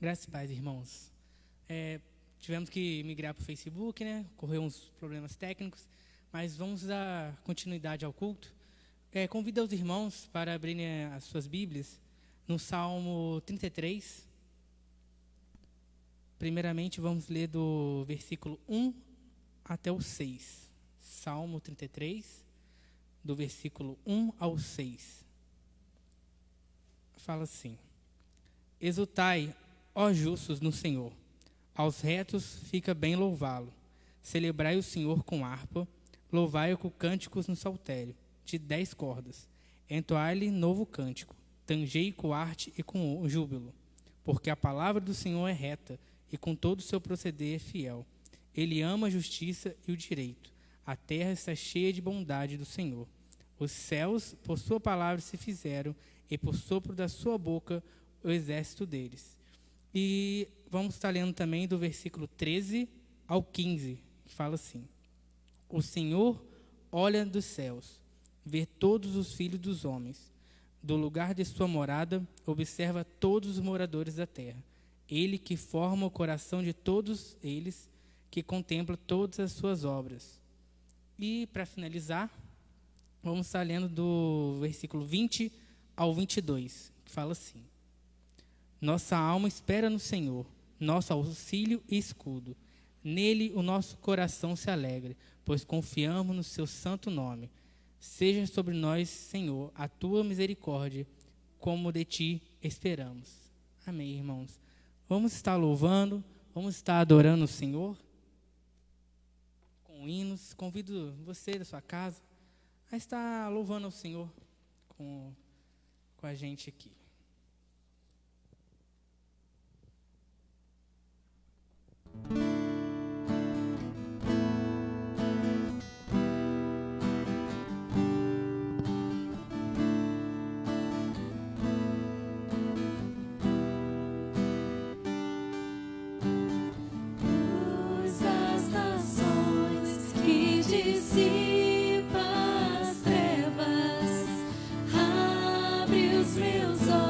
Graças e paz, irmãos. Tivemos que migrar para o Facebook, né? Ocorreu uns problemas técnicos, mas vamos dar continuidade ao culto. Convido os irmãos para abrirem as suas Bíblias no Salmo 33. Primeiramente, vamos ler do versículo 1 até o 6. Salmo 33, do versículo 1 ao 6. Fala assim: Exultai, ó justos, no Senhor. Aos retos fica bem louvá-lo. Celebrai o Senhor com harpa, louvai-o com cânticos no saltério, de 10 cordas. Entoai-lhe novo cântico, tangei com arte e com júbilo. Porque a palavra do Senhor é reta, e com todo o seu proceder é fiel. Ele ama a justiça e o direito. A terra está cheia de bondade do Senhor. Os céus, por sua palavra, se fizeram, e por sopro da sua boca, o exército deles. E vamos estar lendo também do versículo 13 ao 15, que fala assim: O Senhor olha dos céus, vê todos os filhos dos homens. Do lugar de sua morada, observa todos os moradores da terra. Ele que forma o coração de todos eles, que contempla todas as suas obras. E, para finalizar, vamos estar lendo do versículo 20 ao 22, que fala assim: Nossa alma espera no Senhor, nosso auxílio e escudo. Nele o nosso coração se alegra, pois confiamos no seu santo nome. Seja sobre nós, Senhor, a tua misericórdia, como de ti esperamos. Amém, irmãos. Vamos estar louvando, vamos estar adorando o Senhor com hinos. Convido você da sua casa a estar louvando o Senhor com a gente aqui. Dissipa as trevas, abre os meus olhos.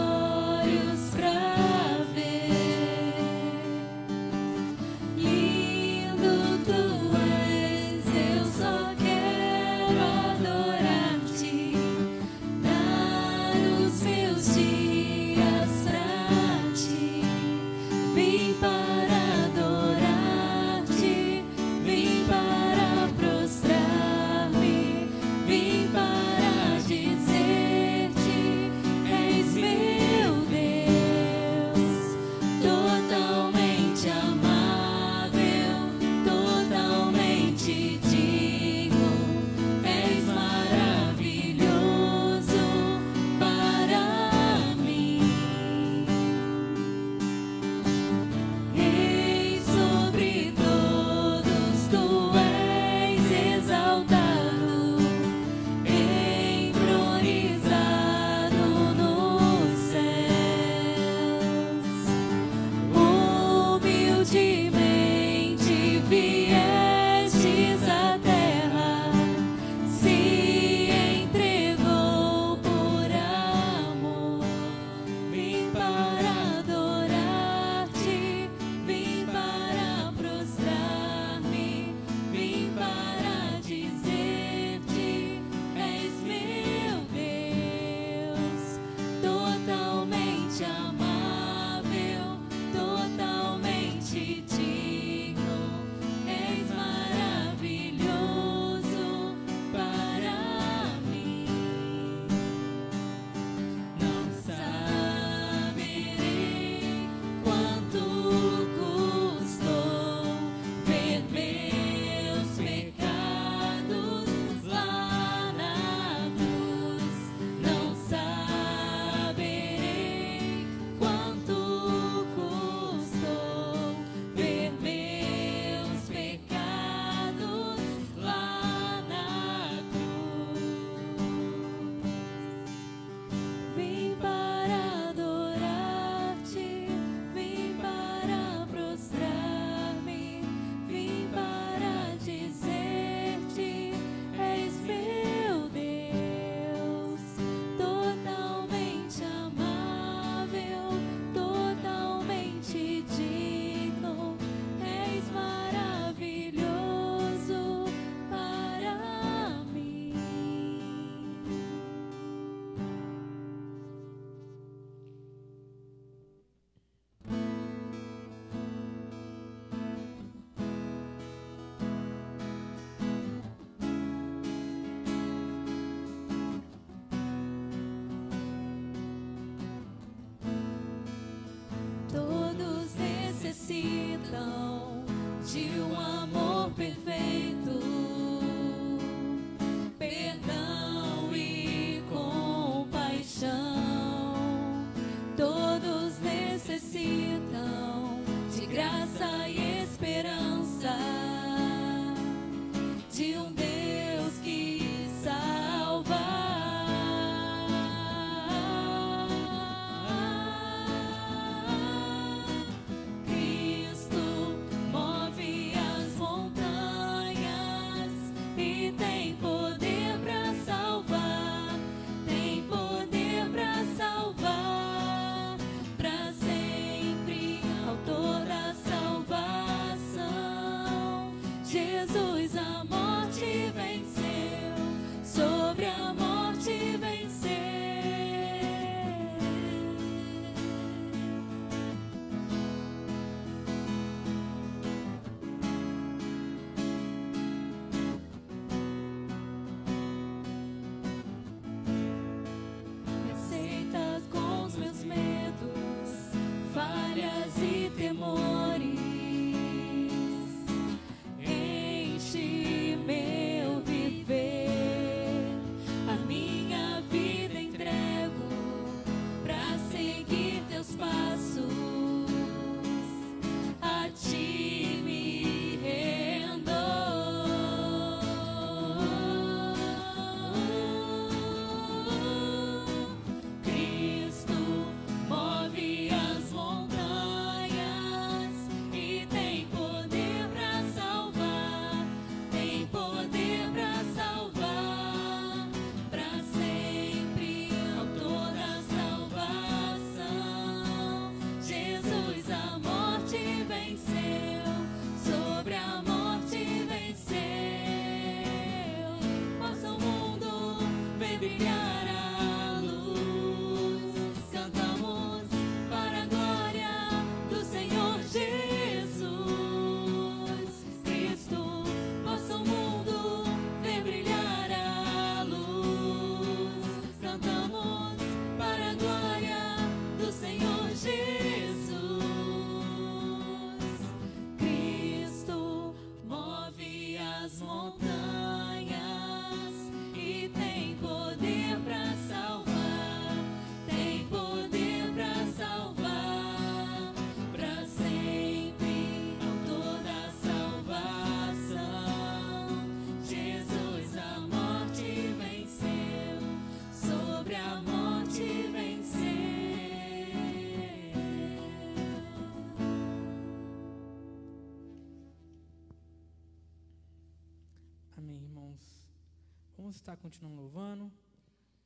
Vamos estar continuando louvando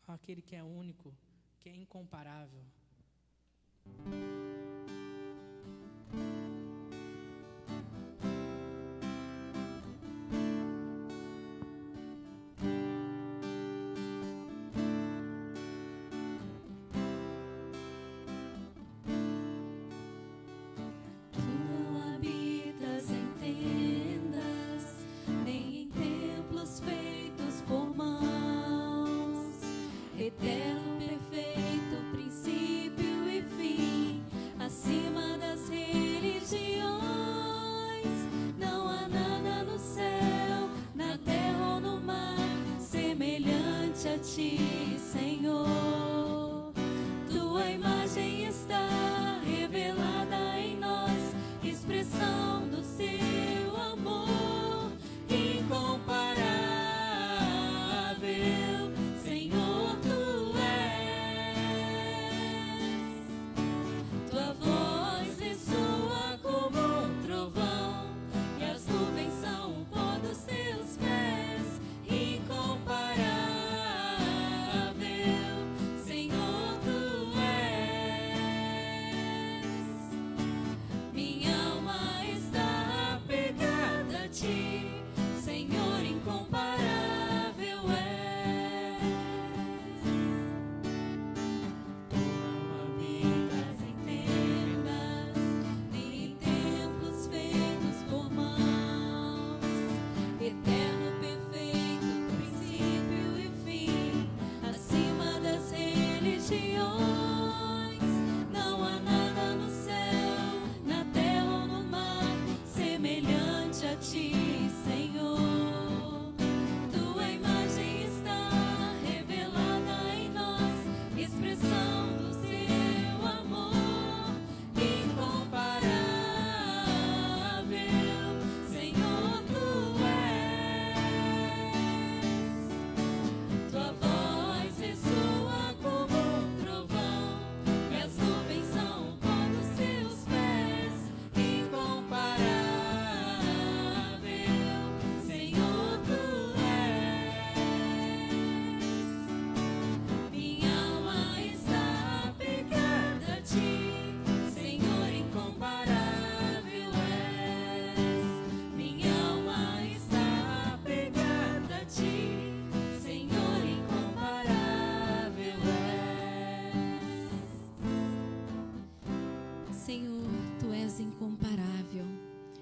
aquele que é único, que é incomparável. Eterno, perfeito, princípio e fim, acima das religiões. Não há nada no céu, na terra ou no mar, semelhante a ti, Senhor. Tua imagem está revelada em nós, expressão do seu amor incomparável.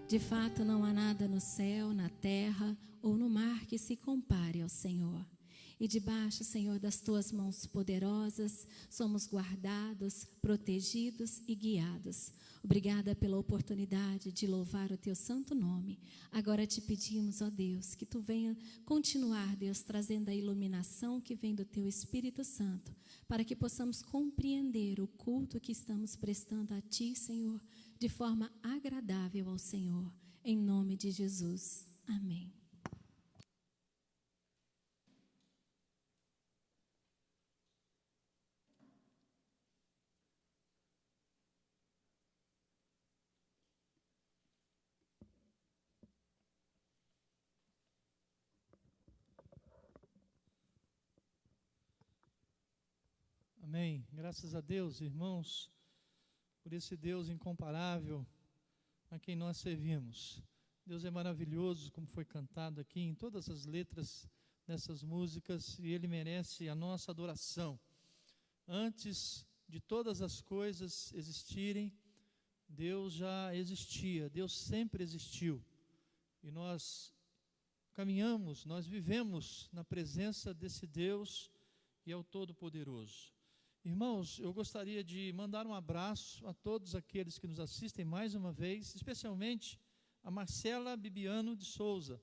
De fato, não há nada no céu, na terra ou no mar que se compare ao Senhor. E debaixo, Senhor, das tuas mãos poderosas, somos guardados, protegidos e guiados. Obrigada pela oportunidade de louvar o teu santo nome. Agora te pedimos, ó Deus, que tu venha continuar, Deus, trazendo a iluminação que vem do teu Espírito Santo, para que possamos compreender o culto que estamos prestando a ti, Senhor, de forma agradável ao Senhor. Em nome de Jesus. Amém. Amém. Graças a Deus, irmãos, por esse Deus incomparável a quem nós servimos. Deus é maravilhoso, como foi cantado aqui em todas as letras dessas músicas, e Ele merece a nossa adoração. Antes de todas as coisas existirem, Deus já existia, Deus sempre existiu. E nós caminhamos, nós vivemos na presença desse Deus que é o Todo-Poderoso. Irmãos, eu gostaria de mandar um abraço a todos aqueles que nos assistem mais uma vez, especialmente a Marcela Bibiano de Souza,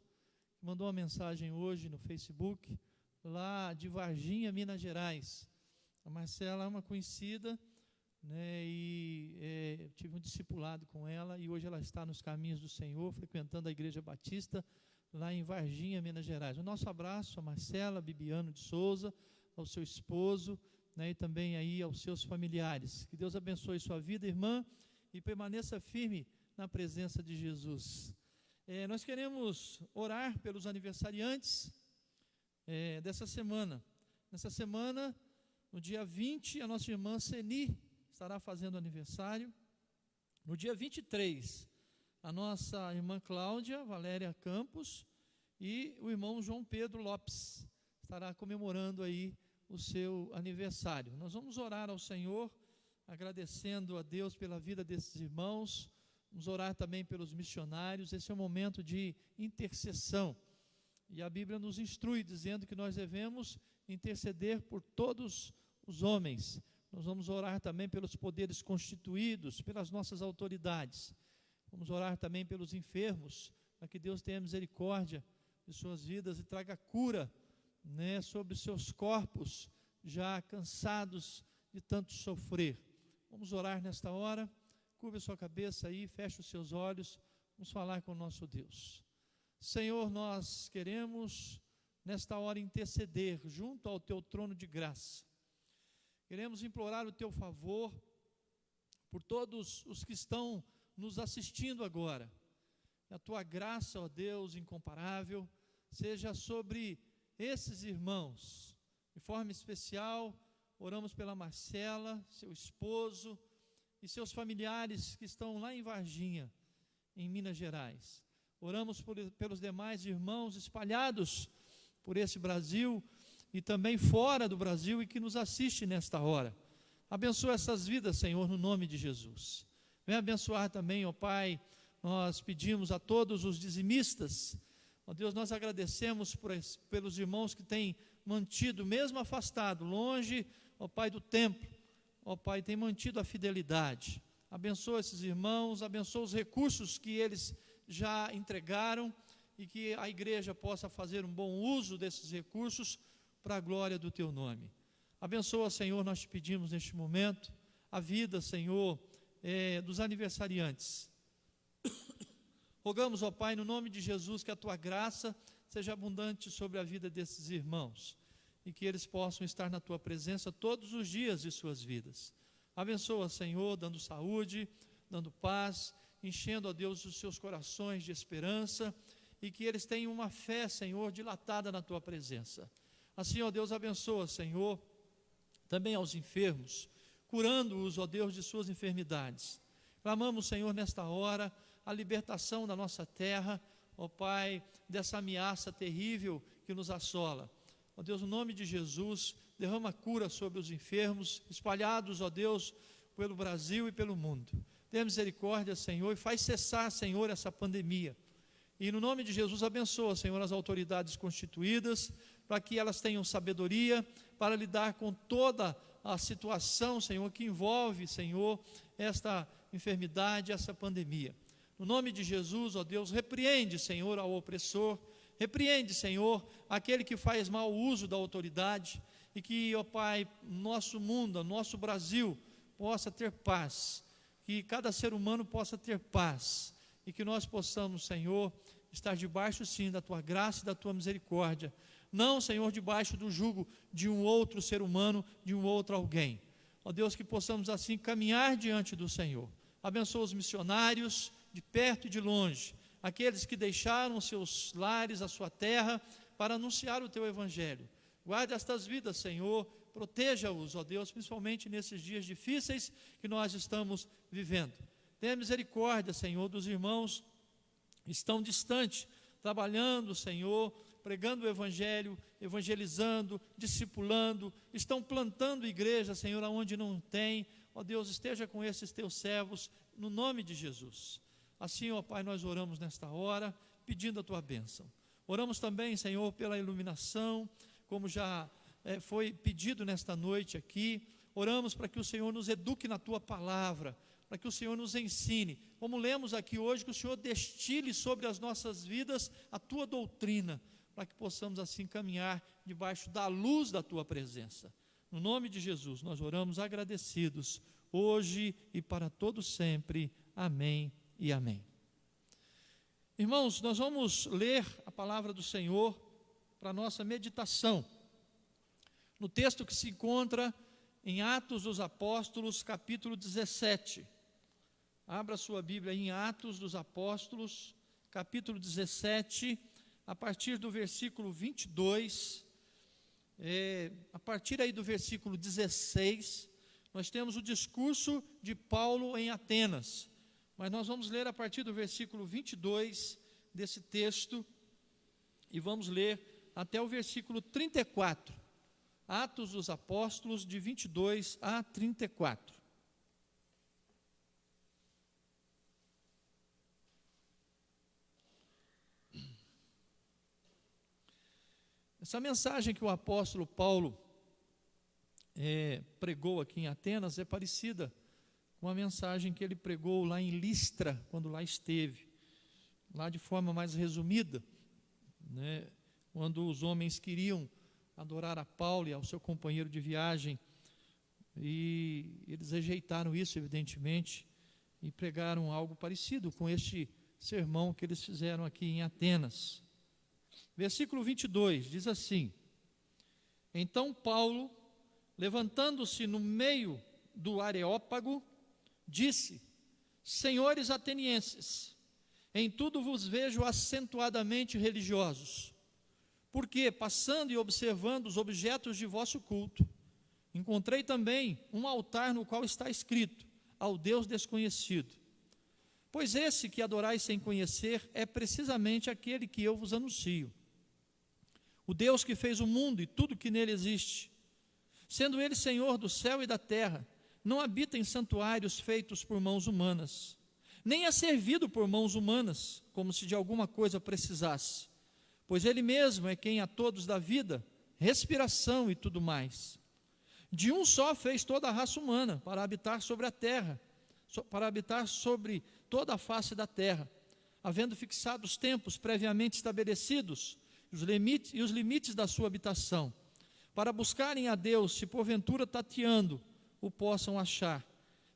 que mandou uma mensagem hoje no Facebook, lá de Varginha, Minas Gerais. A Marcela é uma conhecida, né, e tive um discipulado com ela, e hoje ela está nos caminhos do Senhor, frequentando a Igreja Batista, lá em Varginha, Minas Gerais. O nosso abraço a Marcela Bibiano de Souza, ao seu esposo, né, e também aí aos seus familiares. Que Deus abençoe sua vida, irmã, e permaneça firme na presença de Jesus. Nós queremos orar pelos aniversariantes, dessa semana. Nessa semana, no dia 20, a nossa irmã Seni estará fazendo aniversário. No dia 23, a nossa irmã Cláudia Valéria Campos e o irmão João Pedro Lopes estará comemorando aí o seu aniversário. Nós vamos orar ao Senhor, agradecendo a Deus pela vida desses irmãos. Vamos orar também pelos missionários. Esse é um momento de intercessão. E a Bíblia nos instrui, dizendo que nós devemos interceder por todos os homens. Nós vamos orar também pelos poderes constituídos, pelas nossas autoridades. Vamos orar também pelos enfermos, para que Deus tenha misericórdia de suas vidas e traga cura, sobre os seus corpos, já cansados de tanto sofrer. Vamos orar nesta hora. Curva a sua cabeça aí, feche os seus olhos. Vamos falar com o nosso Deus. Senhor, nós queremos nesta hora interceder junto ao teu trono de graça. Queremos implorar o teu favor por todos os que estão nos assistindo agora. A tua graça, ó Deus, incomparável, seja sobre esses irmãos. De forma especial, oramos pela Marcela, seu esposo e seus familiares que estão lá em Varginha, em Minas Gerais. Oramos pelos demais irmãos espalhados por esse Brasil e também fora do Brasil e que nos assiste nesta hora. Abençoa essas vidas, Senhor, no nome de Jesus. Vem abençoar também, ó Pai, nós pedimos a todos os dizimistas. Ó Deus, nós agradecemos pelos irmãos que têm mantido, mesmo afastado, longe, ó Pai, do templo, ó Pai, tem mantido a fidelidade. Abençoa esses irmãos, abençoa os recursos que eles já entregaram e que a igreja possa fazer um bom uso desses recursos para a glória do teu nome. Abençoa, Senhor, nós te pedimos neste momento, a vida, Senhor, dos aniversariantes. Rogamos, ó Pai, no nome de Jesus, que a tua graça seja abundante sobre a vida desses irmãos e que eles possam estar na tua presença todos os dias de suas vidas. Abençoa, Senhor, dando saúde, dando paz, enchendo, ó Deus, os seus corações de esperança e que eles tenham uma fé, Senhor, dilatada na tua presença. Assim, ó Deus, abençoa, Senhor, também aos enfermos, curando-os, ó Deus, de suas enfermidades. Clamamos, Senhor, nesta hora, a libertação da nossa terra, ó Pai, dessa ameaça terrível que nos assola. Ó Deus, no nome de Jesus, derrama cura sobre os enfermos, espalhados, ó Deus, pelo Brasil e pelo mundo. Tenha misericórdia, Senhor, e faz cessar, Senhor, essa pandemia. E no nome de Jesus, abençoa, Senhor, as autoridades constituídas, para que elas tenham sabedoria para lidar com toda a situação, Senhor, que envolve, Senhor, esta enfermidade, essa pandemia. No nome de Jesus, ó Deus, repreende, Senhor, ao opressor, repreende, Senhor, aquele que faz mau uso da autoridade, e que, ó Pai, nosso mundo, nosso Brasil, possa ter paz, que cada ser humano possa ter paz, e que nós possamos, Senhor, estar debaixo, sim, da tua graça e da tua misericórdia, não, Senhor, debaixo do jugo de um outro ser humano, de um outro alguém. Ó Deus, que possamos assim caminhar diante do Senhor. Abençoa os missionários, de perto e de longe, aqueles que deixaram seus lares, a sua terra, para anunciar o teu evangelho. Guarde estas vidas, Senhor, proteja-os, ó Deus, principalmente nesses dias difíceis que nós estamos vivendo. Tenha misericórdia, Senhor, dos irmãos que estão distantes, trabalhando, Senhor, pregando o evangelho, evangelizando, discipulando, estão plantando igreja, Senhor, aonde não tem. Ó Deus, esteja com esses teus servos, no nome de Jesus. Assim, ó Pai, nós oramos nesta hora, pedindo a tua bênção. Oramos também, Senhor, pela iluminação, como já foi pedido nesta noite aqui. Oramos para que o Senhor nos eduque na tua palavra, para que o Senhor nos ensine. Como lemos aqui hoje, que o Senhor destile sobre as nossas vidas a tua doutrina, para que possamos assim caminhar debaixo da luz da tua presença. No nome de Jesus, nós oramos agradecidos, hoje e para todo sempre. Amém e amém. Irmãos, nós vamos ler a palavra do Senhor para a nossa meditação, no texto que se encontra em Atos dos Apóstolos, capítulo 17. Abra sua Bíblia em Atos dos Apóstolos, capítulo 17, a partir do versículo 22 a partir aí do versículo 16, nós temos o discurso de Paulo em Atenas, mas nós vamos ler a partir do versículo 22 desse texto, e vamos ler até o versículo 34, Atos dos Apóstolos, de 22 a 34. Essa mensagem que o apóstolo Paulo pregou aqui em Atenas é parecida com a mensagem que ele pregou lá em Listra, quando lá esteve, lá de forma mais resumida, né, quando os homens queriam adorar a Paulo e ao seu companheiro de viagem, e eles rejeitaram isso, evidentemente, e pregaram algo parecido com este sermão que eles fizeram aqui em Atenas. Versículo 22 diz assim: Então Paulo, levantando-se no meio do Areópago, disse: Senhores atenienses, em tudo vos vejo acentuadamente religiosos, porque, passando e observando os objetos de vosso culto, encontrei também um altar no qual está escrito: ao Deus desconhecido. Pois esse que adorais sem conhecer é precisamente aquele que eu vos anuncio. O Deus que fez o mundo e tudo que nele existe, sendo ele Senhor do céu e da terra, não habita em santuários feitos por mãos humanas, nem é servido por mãos humanas, como se de alguma coisa precisasse, pois ele mesmo é quem a todos dá vida, respiração e tudo mais. De um só fez toda a raça humana, para habitar sobre a terra, para habitar sobre toda a face da terra, havendo fixado os tempos previamente estabelecidos, e os limites da sua habitação, para buscarem a Deus, se porventura tateando, o possam achar,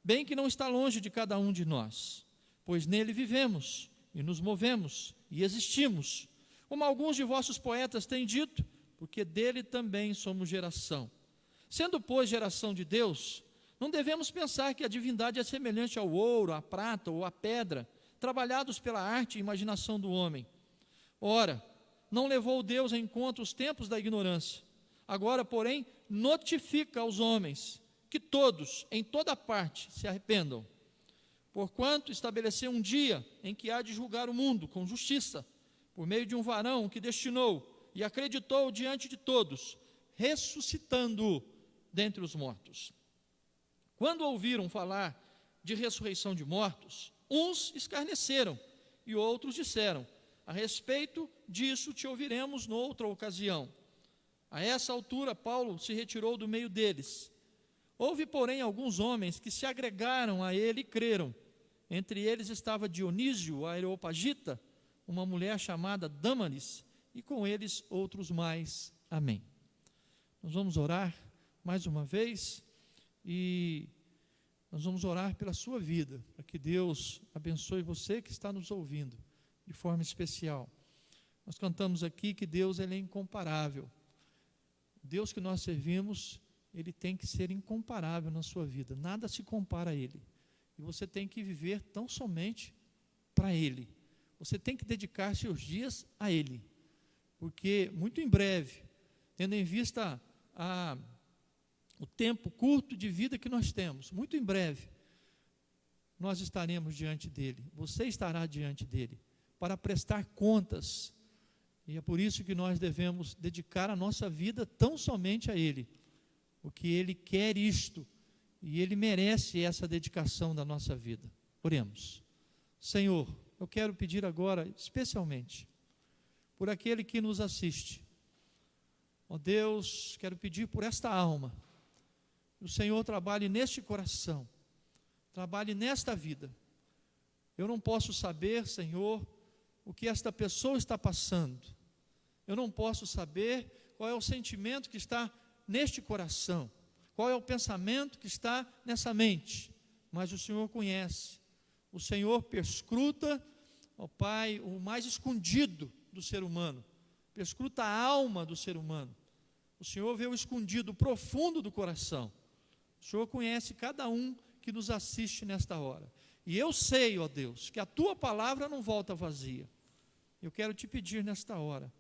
bem que não está longe de cada um de nós, pois nele vivemos, e nos movemos, e existimos, como alguns de vossos poetas têm dito, porque dele também somos geração. Sendo, pois, geração de Deus, não devemos pensar que a divindade é semelhante ao ouro, à prata ou à pedra, trabalhados pela arte e imaginação do homem. Ora, não levou Deus em conta os tempos da ignorância. Agora, porém, notifica aos homens que todos, em toda parte, se arrependam. Porquanto estabeleceu um dia em que há de julgar o mundo com justiça, por meio de um varão que destinou e acreditou diante de todos, ressuscitando-o dentre os mortos. Quando ouviram falar de ressurreição de mortos, uns escarneceram e outros disseram: a respeito disso te ouviremos noutra ocasião. A essa altura, Paulo se retirou do meio deles. Houve, porém, alguns homens que se agregaram a ele e creram. Entre eles estava Dionísio, a Areopagita, uma mulher chamada Dâmaris, e com eles outros mais. Amém. Nós vamos orar mais uma vez, e nós vamos orar pela sua vida, para que Deus abençoe você que está nos ouvindo de forma especial. Nós cantamos aqui que Deus, ele é incomparável. O Deus que nós servimos, ele tem que ser incomparável na sua vida. Nada se compara a ele. E você tem que viver tão somente para ele. Você tem que dedicar seus dias a ele. Porque muito em breve, tendo em vista o tempo curto de vida que nós temos, muito em breve, nós estaremos diante dele. Você estará diante dele, para prestar contas, e é por isso que nós devemos dedicar a nossa vida tão somente a ele, porque ele quer isto, e ele merece essa dedicação da nossa vida. Oremos. Senhor, eu quero pedir agora, especialmente, por aquele que nos assiste. Ó Deus, quero pedir por esta alma, que o Senhor trabalhe neste coração, trabalhe nesta vida. Eu não posso saber, Senhor, o que esta pessoa está passando. Eu não posso saber qual é o sentimento que está neste coração, qual é o pensamento que está nessa mente, mas o Senhor conhece. O Senhor perscruta, ó Pai, o mais escondido do ser humano, perscruta a alma do ser humano. O Senhor vê o escondido, o profundo do coração. O Senhor conhece cada um que nos assiste nesta hora. E eu sei, ó Deus, que a Tua palavra não volta vazia. Eu quero te pedir nesta hora,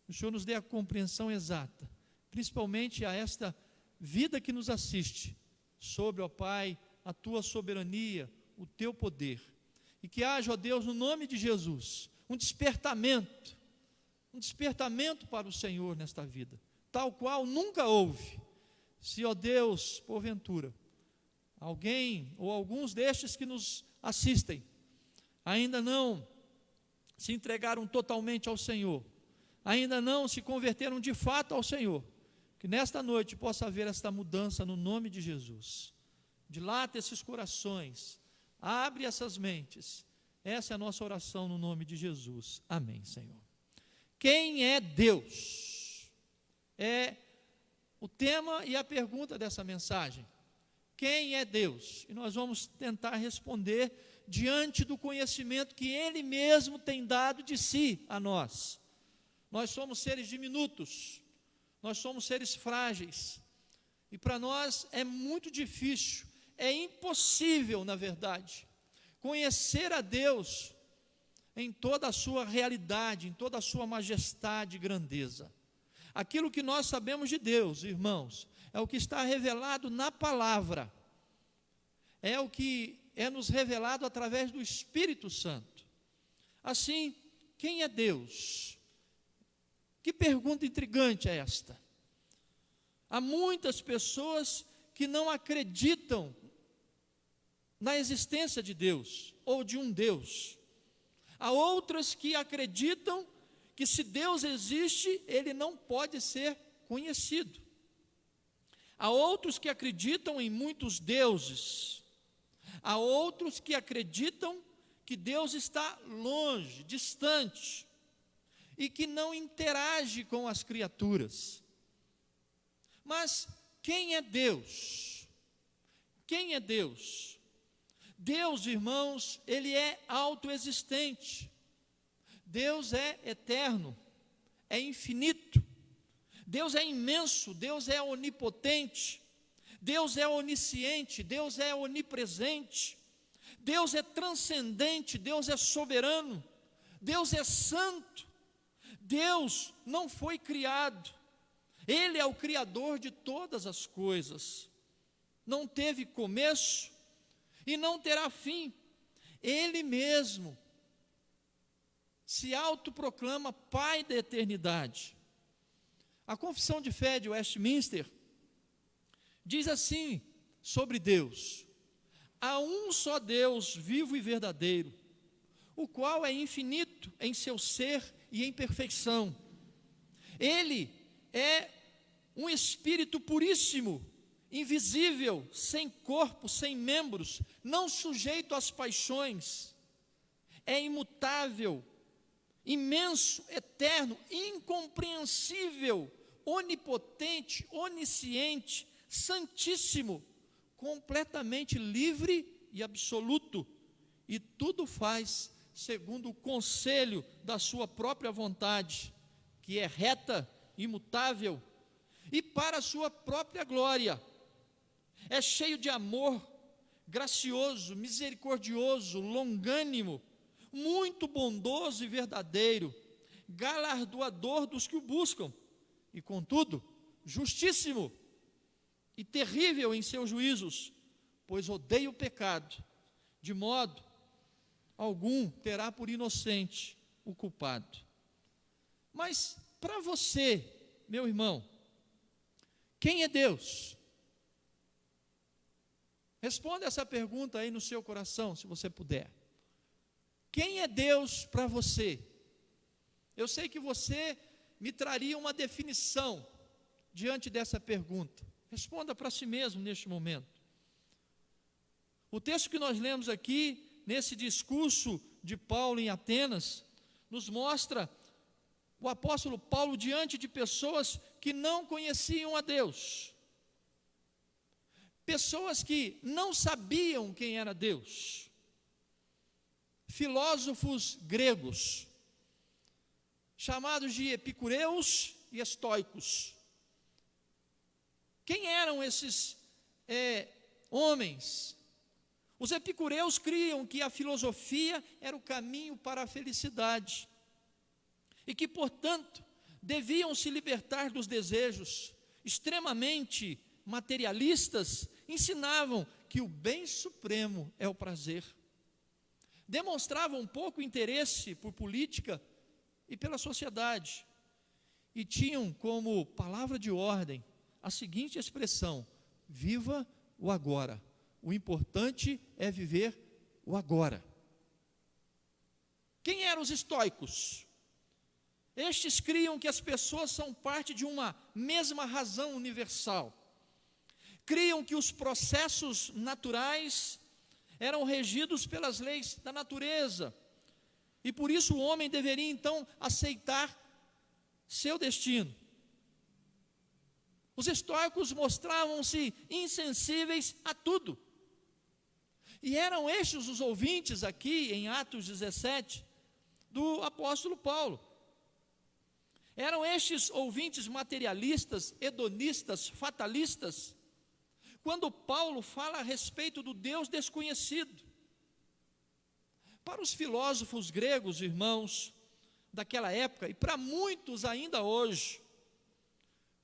que o Senhor nos dê a compreensão exata, principalmente a esta vida que nos assiste, sobre, ó Pai, a tua soberania, o teu poder. E que haja, ó Deus, no nome de Jesus, um despertamento para o Senhor nesta vida, tal qual nunca houve. Se, ó Deus, porventura, alguém ou alguns destes que nos assistem ainda não se entregaram totalmente ao Senhor, ainda não se converteram de fato ao Senhor, que nesta noite possa haver esta mudança no nome de Jesus. Dilata esses corações, abre essas mentes. Essa é a nossa oração no nome de Jesus. Amém, Senhor. Quem é Deus? É o tema e a pergunta dessa mensagem. Quem é Deus? E nós vamos tentar responder diante do conhecimento que Ele mesmo tem dado de si a nós. Nós somos seres diminutos, nós somos seres frágeis, e para nós é muito difícil, é impossível, na verdade, conhecer a Deus em toda a sua realidade, em toda a sua majestade e grandeza. Aquilo que nós sabemos de Deus, irmãos, é o que está revelado na palavra, é o que é nos revelado através do Espírito Santo. Assim, quem é Deus? Que pergunta intrigante é esta? Há muitas pessoas que não acreditam na existência de Deus, ou de um Deus. Há outras que acreditam que se Deus existe, Ele não pode ser conhecido. Há outros que acreditam em muitos deuses. Há outros que acreditam que Deus está longe, distante, e que não interage com as criaturas. Mas quem é Deus? Quem é Deus? Deus, irmãos, Ele é autoexistente. Deus é eterno, é infinito. Deus é imenso, Deus é onipotente, Deus é onisciente, Deus é onipresente, Deus é transcendente, Deus é soberano, Deus é santo. Deus não foi criado, Ele é o Criador de todas as coisas, não teve começo e não terá fim. Ele mesmo se autoproclama Pai da eternidade. A Confissão de Fé de Westminster diz assim sobre Deus: há um só Deus vivo e verdadeiro, o qual é infinito em seu ser e em perfeição. Ele é um Espírito puríssimo, invisível, sem corpo, sem membros, não sujeito às paixões, é imutável, imenso, eterno, incompreensível, onipotente, onisciente, santíssimo, completamente livre e absoluto, e tudo faz segundo o conselho da sua própria vontade, que é reta, imutável, e para a sua própria glória. É cheio de amor, gracioso, misericordioso, longânimo, muito bondoso e verdadeiro, galardoador dos que o buscam, e contudo, justíssimo e terrível em seus juízos, pois odeia o pecado, de modo algum terá por inocente o culpado. Mas para você, meu irmão, quem é Deus? Responda essa pergunta aí no seu coração, se você puder. Quem é Deus para você? Eu sei que você me traria uma definição diante dessa pergunta. Responda para si mesmo neste momento. O texto que nós lemos aqui, nesse discurso de Paulo em Atenas, nos mostra o apóstolo Paulo diante de pessoas que não conheciam a Deus, pessoas que não sabiam quem era Deus, filósofos gregos, chamados de epicureus e estoicos. Quem eram esses homens? Os epicureus criam que a filosofia era o caminho para a felicidade e que, portanto, deviam se libertar dos desejos, extremamente materialistas, ensinavam que o bem supremo é o prazer. Demonstravam pouco interesse por política e pela sociedade. E tinham como palavra de ordem a seguinte expressão: viva o agora. O importante é viver o agora. Quem eram os estoicos? Estes criam que as pessoas são parte de uma mesma razão universal. Criam que os processos naturais eram regidos pelas leis da natureza. E por isso o homem deveria então aceitar seu destino. Os estoicos mostravam-se insensíveis a tudo. E eram estes os ouvintes aqui em Atos 17 do apóstolo Paulo. Eram estes ouvintes materialistas, hedonistas, fatalistas, quando Paulo fala a respeito do Deus desconhecido. Para os filósofos gregos, irmãos, daquela época, e para muitos ainda hoje,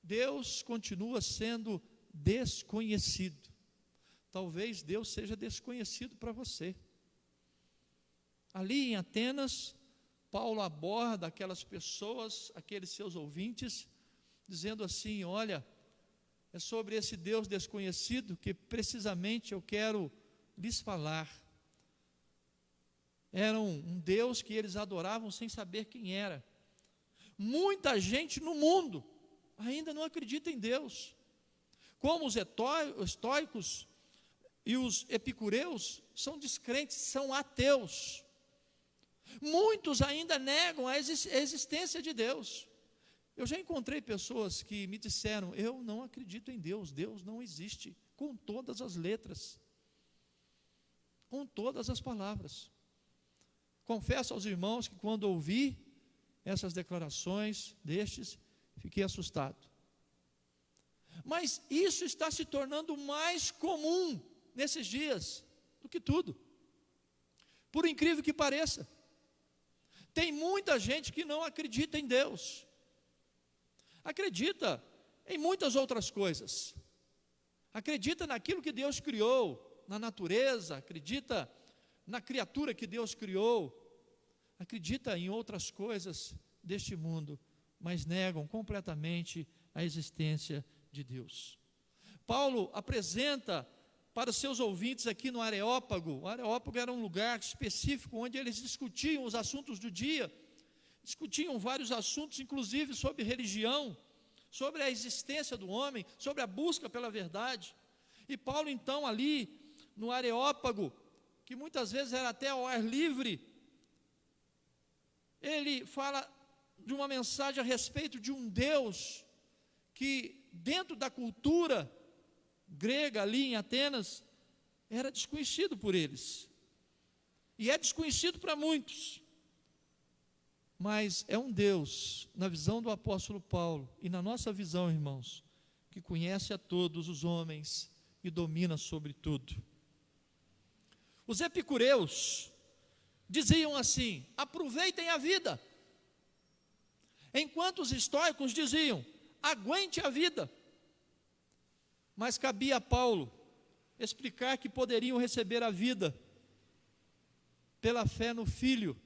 Deus continua sendo desconhecido. Talvez Deus seja desconhecido para você. Ali em Atenas, Paulo aborda aquelas pessoas, aqueles seus ouvintes, dizendo assim: olha, é sobre esse Deus desconhecido que precisamente eu quero lhes falar. Era um Deus que eles adoravam sem saber quem era. Muita gente no mundo ainda não acredita em Deus. Como os estoicos e os epicureus são descrentes, são ateus. Muitos ainda negam a existência de Deus. Eu já encontrei pessoas que me disseram: eu não acredito em Deus, Deus não existe, com todas as letras, com todas as palavras. Confesso aos irmãos que quando ouvi essas declarações destes, fiquei assustado. Mas isso está se tornando mais comum nesses dias do que tudo. Por incrível que pareça, tem muita gente que não acredita em Deus. Acredita em muitas outras coisas. Acredita naquilo que Deus criou, na natureza, acredita na criatura que Deus criou, acredita em outras coisas deste mundo, mas negam completamente a existência de Deus. Paulo apresenta para os seus ouvintes aqui no Areópago. O Areópago era um lugar específico onde eles discutiam os assuntos do dia, discutiam vários assuntos, inclusive sobre religião, sobre a existência do homem, sobre a busca pela verdade. E Paulo então ali no Areópago, que muitas vezes era até ao ar livre, ele fala de uma mensagem a respeito de um Deus que dentro da cultura grega ali em Atenas era desconhecido por eles, e é desconhecido para muitos, mas é um Deus, na visão do apóstolo Paulo e na nossa visão, irmãos, que conhece a todos os homens e domina sobre tudo. Os epicureus diziam assim: aproveitem a vida, enquanto os estoicos diziam: aguente a vida. Mas cabia a Paulo explicar que poderiam receber a vida pela fé no Filho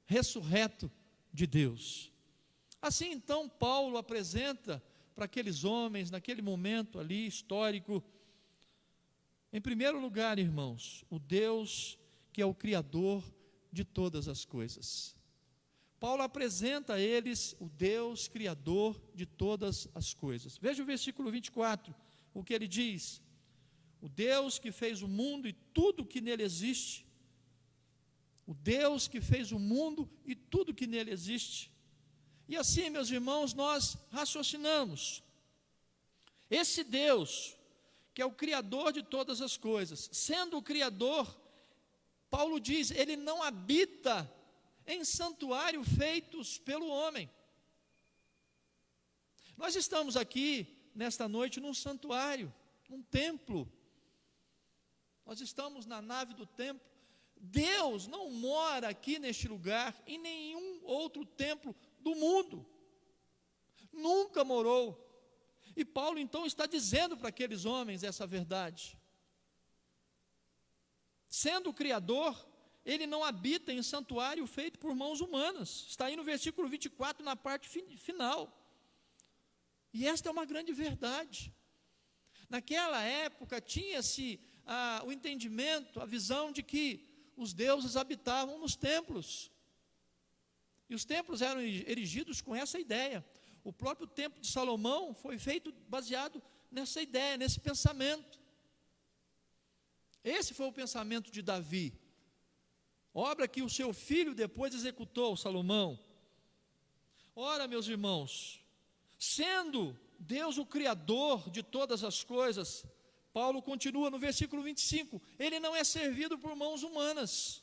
ressurreto de Deus. Assim então Paulo apresenta para aqueles homens, naquele momento ali histórico, em primeiro lugar, irmãos, o Deus que é o Criador de todas as coisas. Paulo apresenta a eles o Deus Criador de todas as coisas. Veja o versículo 24, o que ele diz: o Deus que fez o mundo e tudo que nele existe. O Deus que fez o mundo e tudo que nele existe. E assim, meus irmãos, nós raciocinamos. Esse Deus, que é o Criador de todas as coisas, sendo o Criador, Paulo diz, ele não habita em santuário feitos pelo homem. Nós estamos aqui nesta noite num santuário, num templo. Nós estamos na nave do templo. Deus não mora aqui neste lugar, em nenhum outro templo do mundo. Nunca morou. E Paulo então está dizendo para aqueles homens essa verdade. Sendo o Criador, ele não habita em santuário feito por mãos humanas. Está aí no versículo 24, na parte final. E esta é uma grande verdade. Naquela época tinha-se o entendimento, a visão de que os deuses habitavam nos templos. E os templos eram erigidos com essa ideia. O próprio templo de Salomão foi feito baseado nessa ideia, nesse pensamento. Esse foi o pensamento de Davi. Obra que o seu filho depois executou, Salomão. Ora, meus irmãos, sendo Deus o Criador de todas as coisas, Paulo continua no versículo 25, ele não é servido por mãos humanas,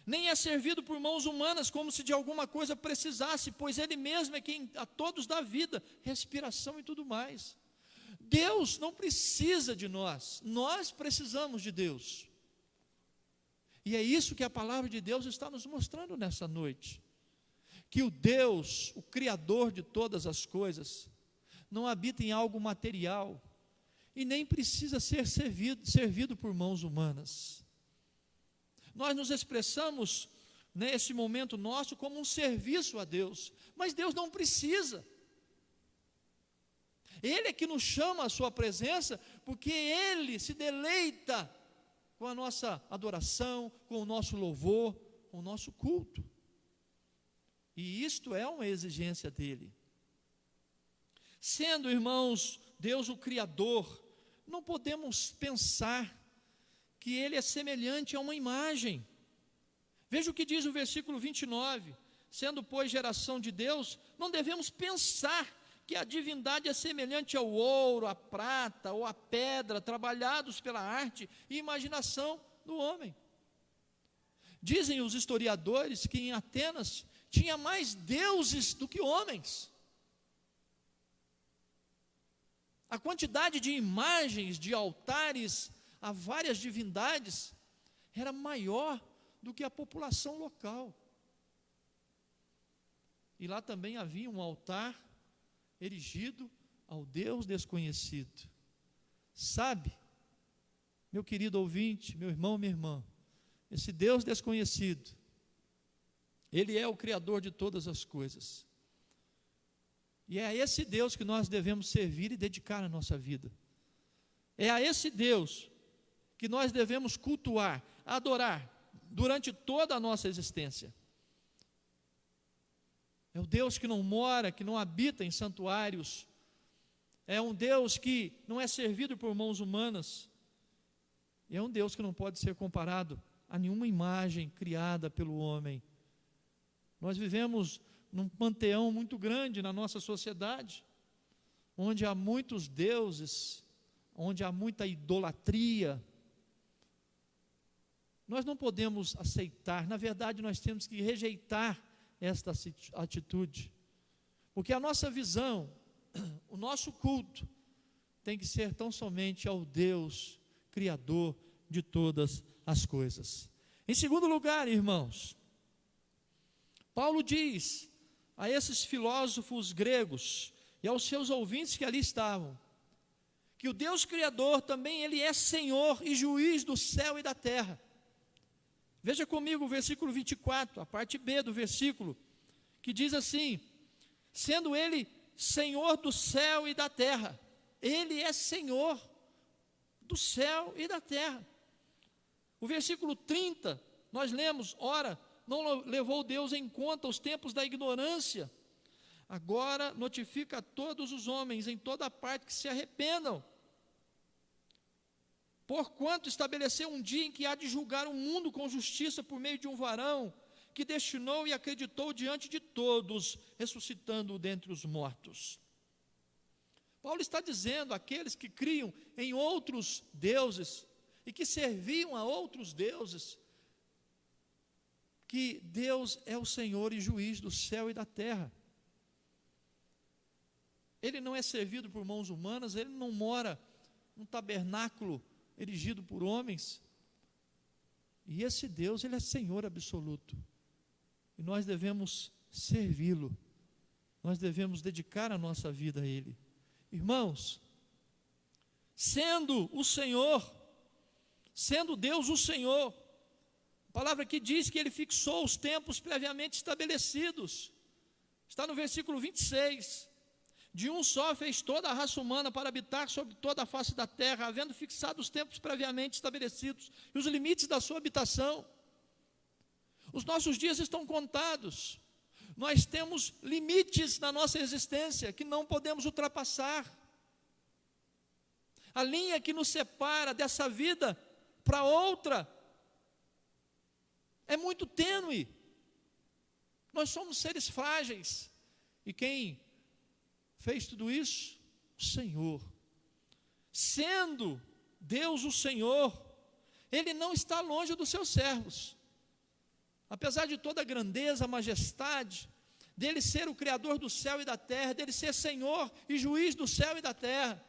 nem é servido por mãos humanas como se de alguma coisa precisasse, pois ele mesmo é quem a todos dá vida, respiração e tudo mais. Deus não precisa de nós precisamos de Deus. E é isso que a palavra de Deus está nos mostrando nessa noite. Que o Deus, o Criador de todas as coisas, não habita em algo material e nem precisa ser servido por mãos humanas. Nós nos expressamos nesse momento nosso como um serviço a Deus, mas Deus não precisa. Ele é que nos chama à sua presença, porque Ele se deleita com a nossa adoração, com o nosso louvor, com o nosso culto. E isto é uma exigência dele. Sendo, irmãos, Deus o Criador, não podemos pensar que Ele é semelhante a uma imagem. Veja o que diz o versículo 29. Sendo, pois, geração de Deus, não devemos pensar que a divindade é semelhante ao ouro, à prata ou à pedra, trabalhados pela arte e imaginação do homem. Dizem os historiadores que em Atenas tinha mais deuses do que homens. A quantidade de imagens, de altares a várias divindades era maior do que a população local. E lá também havia um altar erigido ao Deus desconhecido. Sabe, meu querido ouvinte, meu irmão, minha irmã, esse Deus desconhecido, Ele é o Criador de todas as coisas. E é a esse Deus que nós devemos servir e dedicar a nossa vida. É a esse Deus que nós devemos cultuar, adorar, durante toda a nossa existência. É o Deus que não mora, que não habita em santuários. É um Deus que não é servido por mãos humanas. É um Deus que não pode ser comparado a nenhuma imagem criada pelo homem. Nós vivemos num panteão muito grande na nossa sociedade, onde há muitos deuses, onde há muita idolatria. Nós não podemos aceitar, na verdade nós temos que rejeitar esta atitude, porque a nossa visão, o nosso culto, tem que ser tão somente ao Deus Criador de todas as coisas. Em segundo lugar, irmãos, Paulo diz a esses filósofos gregos e aos seus ouvintes que ali estavam, que o Deus Criador também Ele é Senhor e juiz do céu e da terra. Veja comigo o versículo 24, a parte B do versículo, que diz assim: sendo Ele Senhor do céu e da terra, Ele é Senhor do céu e da terra. O versículo 30, nós lemos: ora, não levou Deus em conta os tempos da ignorância, agora notifica a todos os homens em toda parte que se arrependam, porquanto estabeleceu um dia em que há de julgar o mundo com justiça por meio de um varão, que destinou e acreditou diante de todos, ressuscitando-o dentre os mortos. Paulo está dizendo àqueles que criam em outros deuses, e que serviam a outros deuses, que Deus é o Senhor e juiz do céu e da terra. Ele não é servido por mãos humanas, Ele não mora num tabernáculo erigido por homens. E esse Deus, Ele é Senhor absoluto. E nós devemos servi-lo. Nós devemos dedicar a nossa vida a Ele. Irmãos, sendo Deus o Senhor, a palavra que diz que Ele fixou os tempos previamente estabelecidos, está no versículo 26, de um só fez toda a raça humana para habitar sobre toda a face da terra, havendo fixado os tempos previamente estabelecidos e os limites da sua habitação. Os nossos dias estão contados, nós temos limites na nossa existência que não podemos ultrapassar. A linha que nos separa dessa vida para outra é muito tênue. Nós somos seres frágeis. E quem fez tudo isso? O Senhor. Sendo Deus o Senhor, Ele não está longe dos seus servos. Apesar de toda a grandeza, a majestade, dele ser o Criador do céu e da terra, dele ser Senhor e juiz do céu e da terra,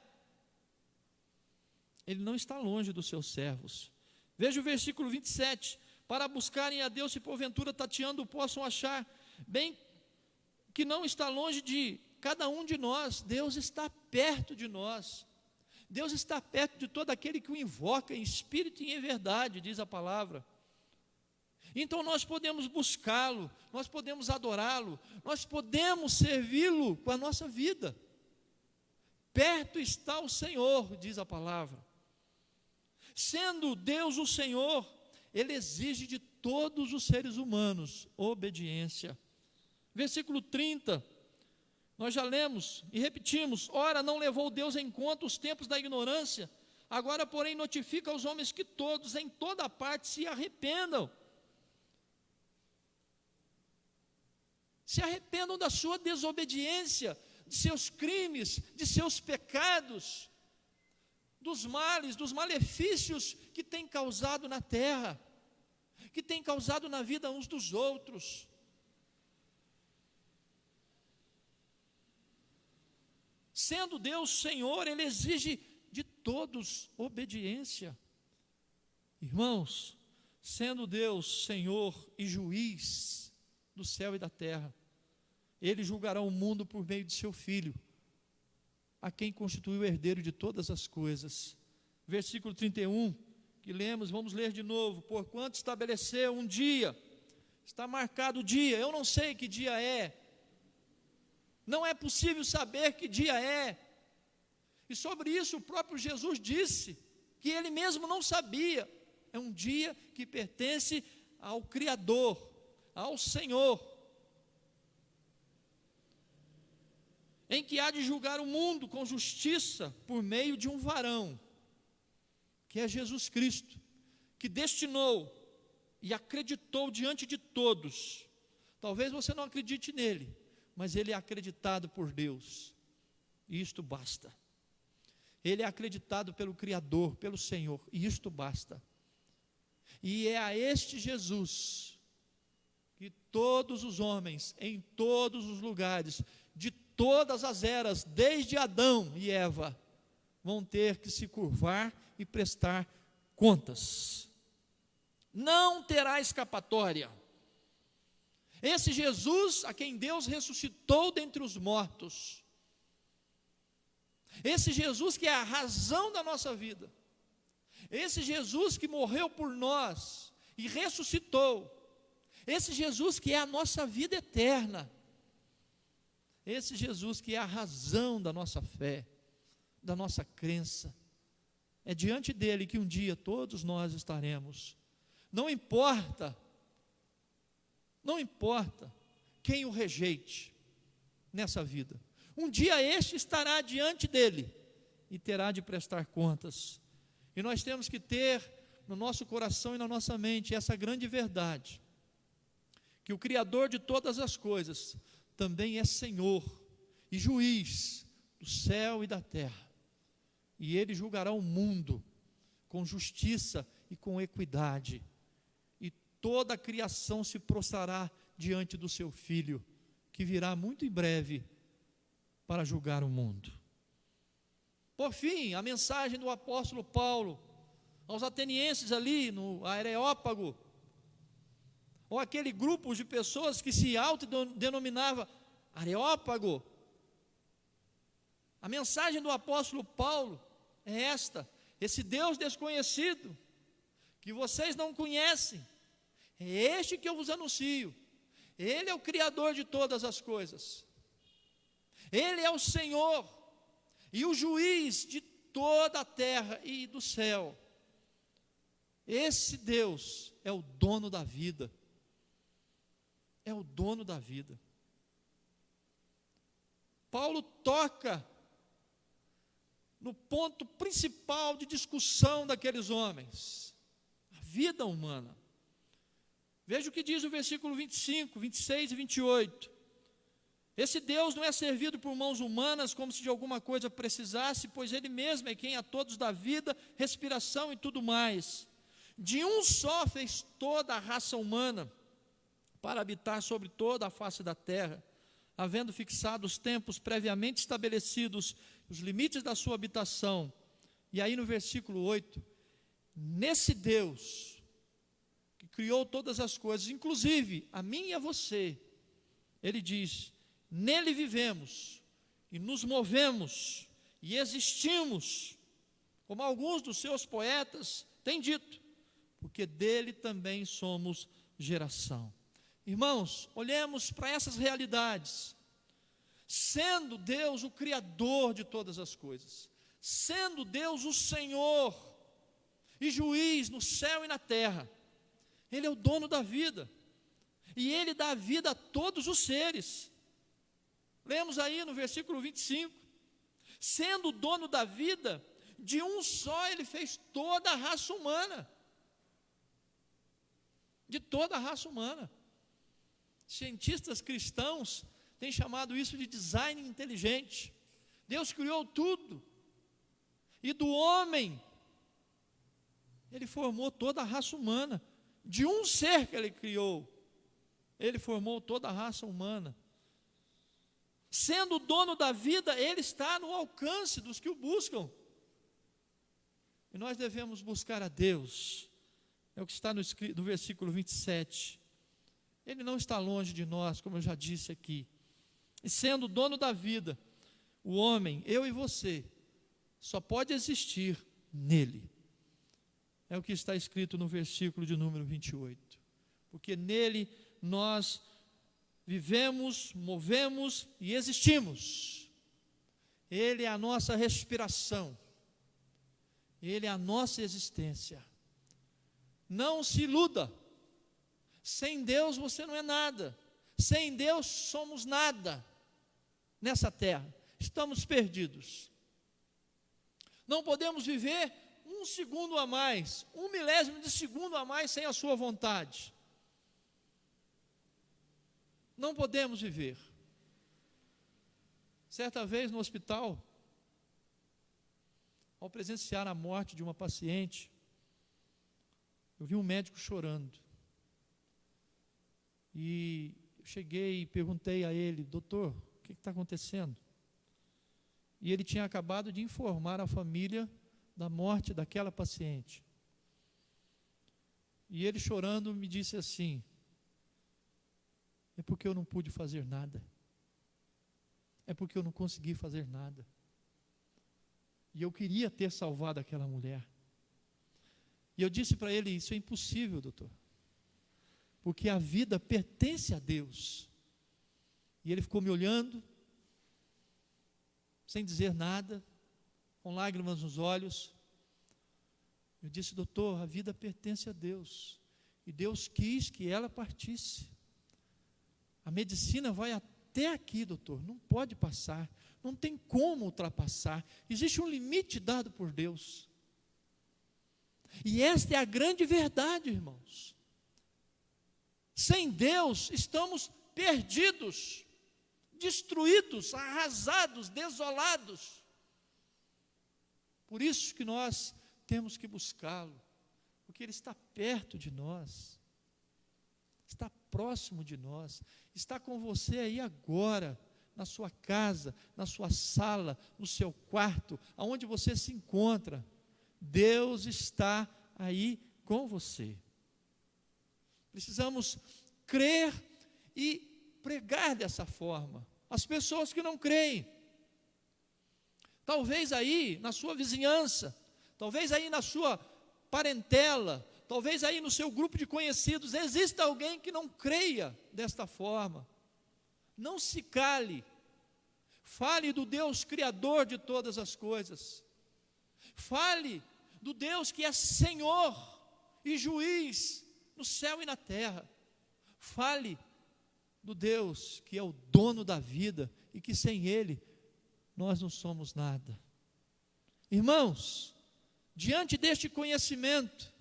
Ele não está longe dos seus servos. Veja o versículo 27. Para buscarem a Deus, se porventura tateando possam achar, bem que não está longe de cada um de nós. Deus está perto de nós. Deus está perto de todo aquele que o invoca em espírito e em verdade, diz a palavra. Então nós podemos buscá-lo, nós podemos adorá-lo, nós podemos servi-lo com a nossa vida. Perto está o Senhor, diz a palavra. Sendo Deus o Senhor, Ele exige de todos os seres humanos obediência. Versículo 30, nós já lemos e repetimos: ora, não levou Deus em conta os tempos da ignorância, agora, porém, notifica aos homens que todos, em toda parte, se arrependam. Se arrependam da sua desobediência, de seus crimes, de seus pecados, dos males, dos malefícios que tem causado na terra, que tem causado na vida uns dos outros. Sendo Deus Senhor, Ele exige de todos obediência. Irmãos, sendo Deus Senhor e juiz do céu e da terra, Ele julgará o mundo por meio de seu Filho, a quem constituiu o herdeiro de todas as coisas. Versículo 31, que lemos, vamos ler de novo. Porquanto estabeleceu um dia, está marcado o dia, eu não sei que dia é, não é possível saber que dia é, e sobre isso o próprio Jesus disse, que Ele mesmo não sabia. É um dia que pertence ao Criador, ao Senhor, em que há de julgar o mundo com justiça por meio de um varão, que é Jesus Cristo, que destinou e acreditou diante de todos. Talvez você não acredite nele, mas ele é acreditado por Deus, e isto basta. Ele é acreditado pelo Criador, pelo Senhor, e isto basta. E é a este Jesus que todos os homens, em todos os lugares, de todas as eras, desde Adão e Eva, vão ter que se curvar e prestar contas. Não terá escapatória. Esse Jesus a quem Deus ressuscitou dentre os mortos, esse Jesus que é a razão da nossa vida, esse Jesus que morreu por nós e ressuscitou, esse Jesus que é a nossa vida eterna, esse Jesus que é a razão da nossa fé, da nossa crença, é diante dele que um dia todos nós estaremos. Não importa quem o rejeite nessa vida, um dia este estará diante dele e terá de prestar contas. E nós temos que ter no nosso coração e na nossa mente essa grande verdade, que o Criador de todas as coisas também é Senhor e juiz do céu e da terra, e Ele julgará o mundo com justiça e com equidade, e toda a criação se prostrará diante do seu Filho, que virá muito em breve para julgar o mundo. Por fim, a mensagem do apóstolo Paulo aos atenienses ali no Areópago, ou aquele grupo de pessoas que se autodenominava Areópago, A mensagem do apóstolo Paulo é esta: esse Deus desconhecido, que vocês não conhecem, é este que eu vos anuncio. Ele é o Criador de todas as coisas. Ele é o Senhor e o juiz de toda a terra e do céu. Esse Deus é o dono da vida. É o dono da vida. Paulo toca no ponto principal de discussão daqueles homens: a vida humana. Veja o que diz o versículo 25, 26 e 28. Esse Deus não é servido por mãos humanas como se de alguma coisa precisasse, pois Ele mesmo é quem a todos dá vida, respiração e tudo mais. De um só fez toda a raça humana para habitar sobre toda a face da terra, havendo fixado os tempos previamente estabelecidos, os limites da sua habitação. E aí no versículo 8, nesse Deus que criou todas as coisas, inclusive a mim e a você, Ele diz: nele vivemos e nos movemos e existimos, como alguns dos seus poetas têm dito, porque dele também somos geração. Irmãos, olhemos para essas realidades. Sendo Deus o Criador de todas as coisas, sendo Deus o Senhor e juiz no céu e na terra, Ele é o dono da vida, e Ele dá vida a todos os seres. Lemos aí no versículo 25: sendo o dono da vida, de um só Ele fez toda a raça humana. De toda a raça humana. Cientistas cristãos têm chamado isso de design inteligente. Deus criou tudo, e do homem Ele formou toda a raça humana. De um ser que Ele criou, Ele formou toda a raça humana. Sendo o dono da vida, Ele está no alcance dos que o buscam. E nós devemos buscar a Deus. É o que está no versículo 27. Ele não está longe de nós, como eu já disse aqui. E sendo o dono da vida, o homem, eu e você, só pode existir nele. É o que está escrito no versículo de número 28. Porque nele nós vivemos, movemos e existimos. Ele é a nossa respiração. Ele é a nossa existência. Não se iluda. Sem Deus você não é nada. Sem Deus somos nada nessa terra. Estamos perdidos. Não podemos viver um segundo a mais, um milésimo de segundo a mais sem a sua vontade. Não podemos viver. Certa vez no hospital, ao presenciar a morte de uma paciente, eu vi um médico chorando. E eu cheguei e perguntei a ele: doutor, o que está acontecendo? E ele tinha acabado de informar a família da morte daquela paciente. E ele chorando me disse assim: é porque eu não pude fazer nada. É porque eu não consegui fazer nada. E eu queria ter salvado aquela mulher. E eu disse para ele: isso é impossível, doutor. Porque a vida pertence a Deus. E ele ficou me olhando, sem dizer nada, com lágrimas nos olhos. Eu disse: doutor, a vida pertence a Deus. E Deus quis que ela partisse. A medicina vai até aqui, doutor, não pode passar, não tem como ultrapassar. Existe um limite dado por Deus. E esta é a grande verdade, irmãos. Sem Deus estamos perdidos, destruídos, arrasados, desolados. Por isso que nós temos que buscá-lo, porque Ele está perto de nós, está próximo de nós, está com você aí agora, na sua casa, na sua sala, no seu quarto, aonde você se encontra. Deus está aí com você. Precisamos crer e pregar dessa forma. As pessoas que não creem, Talvez aí na sua vizinhança, talvez aí na sua parentela, talvez aí no seu grupo de conhecidos, exista alguém que não creia desta forma. Não se cale, fale do Deus Criador de todas as coisas, fale do Deus que é Senhor e juiz no céu e na terra, fale do Deus que é o dono da vida e que sem Ele nós não somos nada. Irmãos, diante deste conhecimento,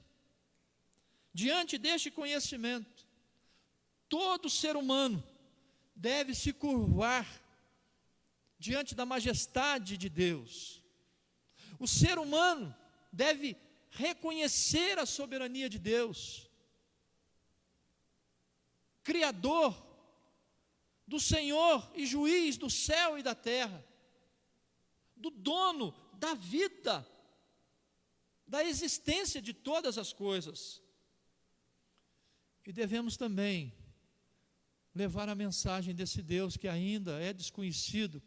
todo ser humano deve se curvar diante da majestade de Deus. O ser humano deve reconhecer a soberania de Deus, Criador, do Senhor e juiz do céu e da terra, do dono da vida, da existência de todas as coisas. E devemos também levar a mensagem desse Deus que ainda é desconhecido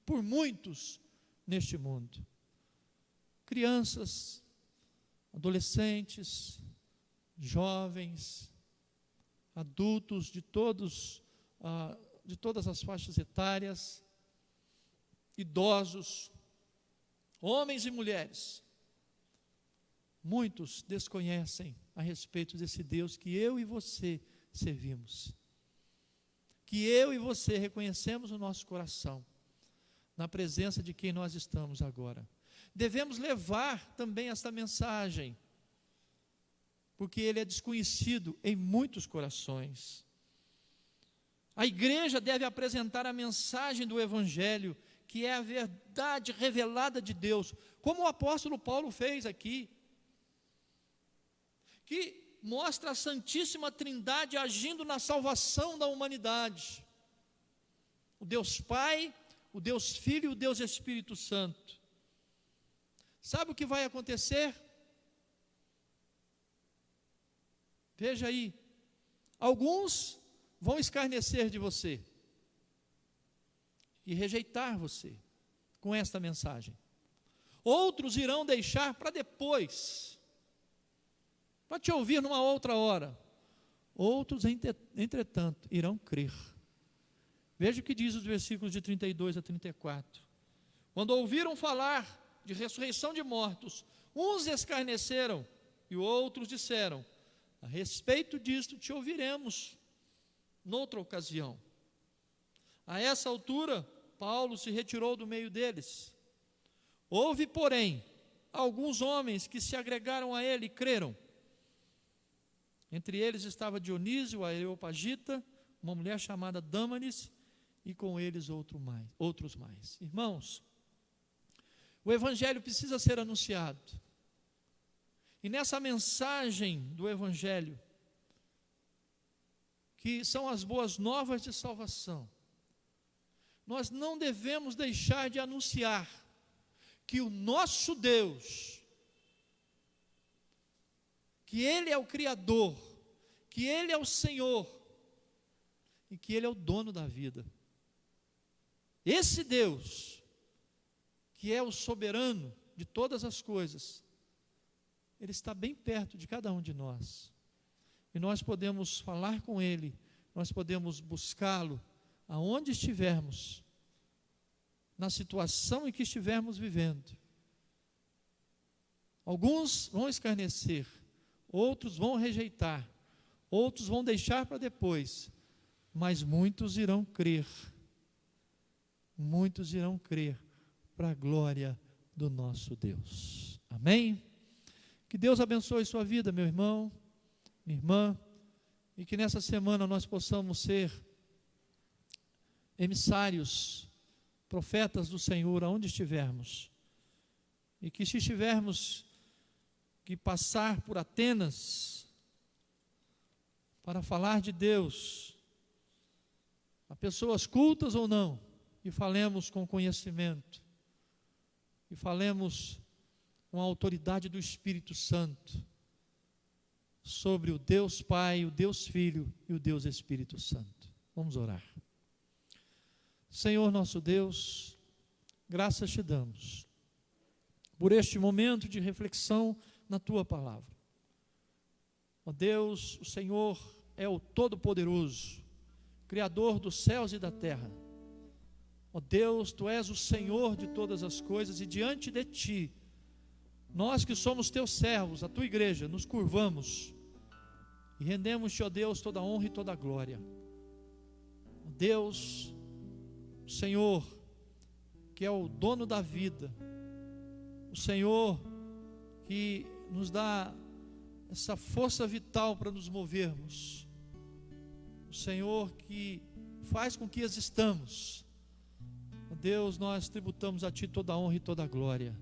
por muitos neste mundo. Crianças, adolescentes, jovens, adultos de todas as faixas etárias, idosos, homens e mulheres. Muitos desconhecem a respeito desse Deus que eu e você servimos, que eu e você reconhecemos no nosso coração, na presença de quem nós estamos agora. Devemos levar também esta mensagem, porque ele é desconhecido em muitos corações. A igreja deve apresentar a mensagem do Evangelho, que é a verdade revelada de Deus, como o apóstolo Paulo fez aqui, que mostra a Santíssima Trindade agindo na salvação da humanidade. O Deus Pai, o Deus Filho e o Deus Espírito Santo. Sabe o que vai acontecer? Veja aí, alguns vão escarnecer de você e rejeitar você com esta mensagem. Outros irão deixar para depois, para te ouvir numa outra hora. Outros, entretanto, irão crer. Veja o que diz os versículos de 32 a 34. Quando ouviram falar de ressurreição de mortos, uns escarneceram e outros disseram: a respeito disto te ouviremos noutra ocasião. A essa altura, Paulo se retirou do meio deles. Houve, porém, alguns homens que se agregaram a ele e creram. Entre eles estava Dionísio, a Areopagita, uma mulher chamada Dâmaris, e com eles outros mais. Irmãos, o Evangelho precisa ser anunciado. E nessa mensagem do Evangelho, que são as boas novas de salvação, nós não devemos deixar de anunciar que o nosso Deus, que Ele é o Criador, que Ele é o Senhor, e que Ele é o dono da vida. Esse Deus, que é o soberano de todas as coisas, Ele está bem perto de cada um de nós. E nós podemos falar com Ele, nós podemos buscá-lo aonde estivermos, na situação em que estivermos vivendo. Alguns vão escarnecer, outros vão rejeitar, outros vão deixar para depois, mas muitos irão crer. Muitos irão crer para a glória do nosso Deus. Amém? Que Deus abençoe sua vida, meu irmão, minha irmã, e que nessa semana nós possamos ser emissários, profetas do Senhor, aonde estivermos, e que se tivermos que passar por Atenas para falar de Deus, a pessoas cultas ou não, e falemos com conhecimento, e falemos com a autoridade do Espírito Santo, sobre o Deus Pai, o Deus Filho e o Deus Espírito Santo. Vamos orar. Senhor nosso Deus, graças te damos por este momento de reflexão na tua palavra. Ó Deus, o Senhor é o Todo-Poderoso, Criador dos céus e da terra. Ó Deus, tu és o Senhor de todas as coisas, e diante de ti, nós que somos teus servos, a tua igreja, nos curvamos e rendemos-te, ó Deus, toda a honra e toda a glória. Ó Deus, o Senhor, que é o dono da vida, o Senhor que nos dá essa força vital para nos movermos, o Senhor que faz com que existamos. Ó Deus, nós tributamos a ti toda a honra e toda a glória.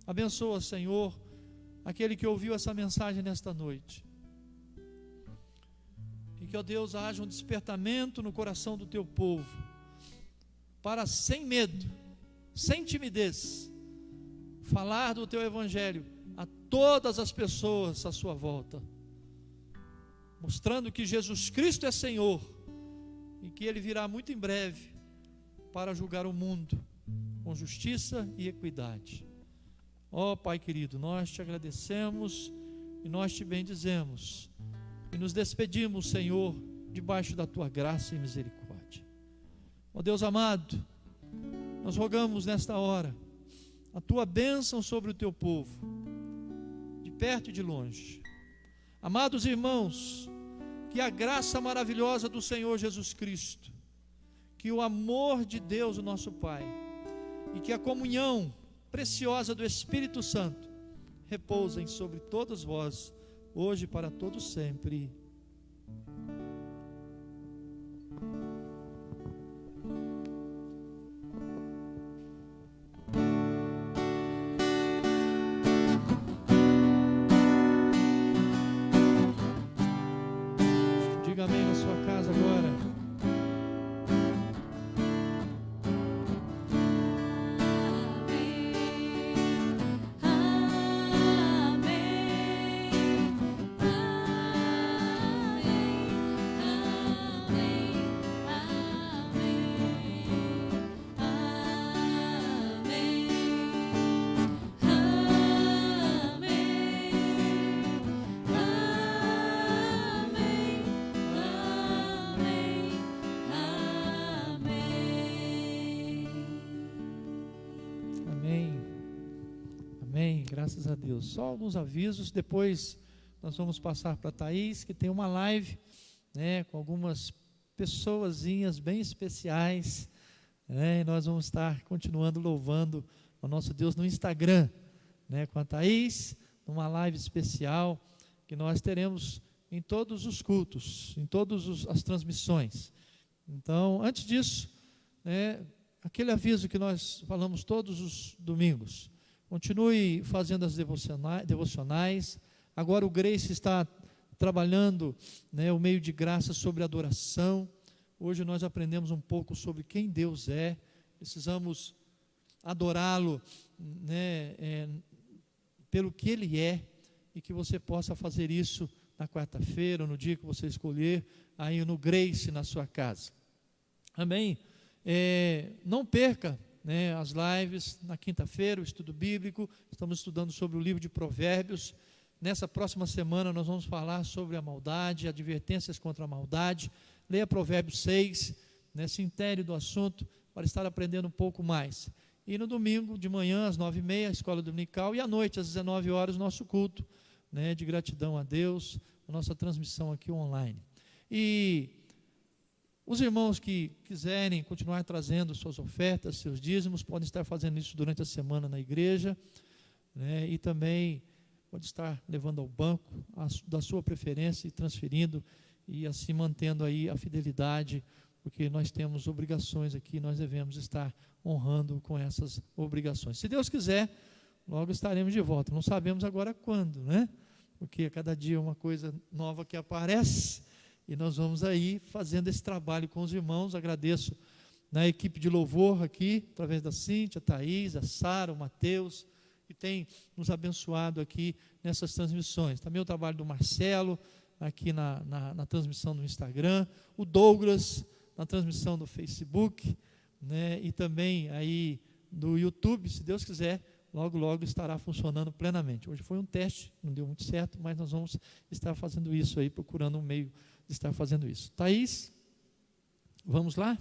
Abençoa, Senhor, aquele que ouviu essa mensagem nesta noite. E que, ó Deus, haja um despertamento no coração do teu povo, para sem medo, sem timidez, falar do teu evangelho a todas as pessoas à sua volta, mostrando que Jesus Cristo é Senhor e que Ele virá muito em breve para julgar o mundo com justiça e equidade. Ó Pai querido, nós te agradecemos e nós te bendizemos e nos despedimos, Senhor, debaixo da tua graça e misericórdia. Ó Deus amado, nós rogamos nesta hora a tua bênção sobre o teu povo, de perto e de longe. Amados irmãos, que a graça maravilhosa do Senhor Jesus Cristo, que o amor de Deus, o nosso Pai, e que a comunhão preciosa do Espírito Santo repousem sobre todos vós, hoje e para todos sempre. Diga amém na sua casa agora. Graças a Deus. Só alguns avisos, depois nós vamos passar para a Thaís, que tem uma live, né, com algumas pessoazinhas bem especiais, né, e nós vamos estar continuando louvando o nosso Deus no Instagram, né, com a Thaís, numa live especial que nós teremos em todos os cultos, em todas as transmissões. Então, antes disso, né, aquele aviso que nós falamos todos os domingos: continue fazendo as devocionais. Agora o Grace está trabalhando, né, o meio de graça sobre adoração. Hoje nós aprendemos um pouco sobre quem Deus é. Precisamos adorá-lo, né, pelo que Ele é, e que você possa fazer isso na quarta-feira, ou no dia que você escolher, aí no Grace, na sua casa. Amém? Não perca, né, as lives na quinta-feira, o estudo bíblico. Estamos estudando sobre o livro de Provérbios. Nessa próxima semana nós vamos falar sobre a maldade, advertências contra a maldade. Leia Provérbios 6, né, se intere do assunto para estar aprendendo um pouco mais. E no domingo de manhã às 9h30, a escola dominical, e à noite às 19 horas, nosso culto, né, de gratidão a Deus, a nossa transmissão aqui online. E os irmãos que quiserem continuar trazendo suas ofertas, seus dízimos, podem estar fazendo isso durante a semana na igreja, né, e também pode estar levando ao banco da sua preferência e transferindo, e assim mantendo aí a fidelidade, porque nós temos obrigações aqui, nós devemos estar honrando com essas obrigações. Se Deus quiser, logo estaremos de volta. Não sabemos agora quando, né? Porque a cada dia uma coisa nova que aparece, e nós vamos aí fazendo esse trabalho com os irmãos. Agradeço na equipe de louvor aqui, através da Cíntia, a Thaís, a Sara, o Mateus, que tem nos abençoado aqui nessas transmissões. Também o trabalho do Marcelo, aqui na transmissão do Instagram, o Douglas, na transmissão do Facebook, né, e também aí do YouTube, se Deus quiser, logo, logo estará funcionando plenamente. Hoje foi um teste, não deu muito certo, mas nós vamos estar fazendo isso aí, procurando um meio de estar fazendo isso. Thaís, vamos lá?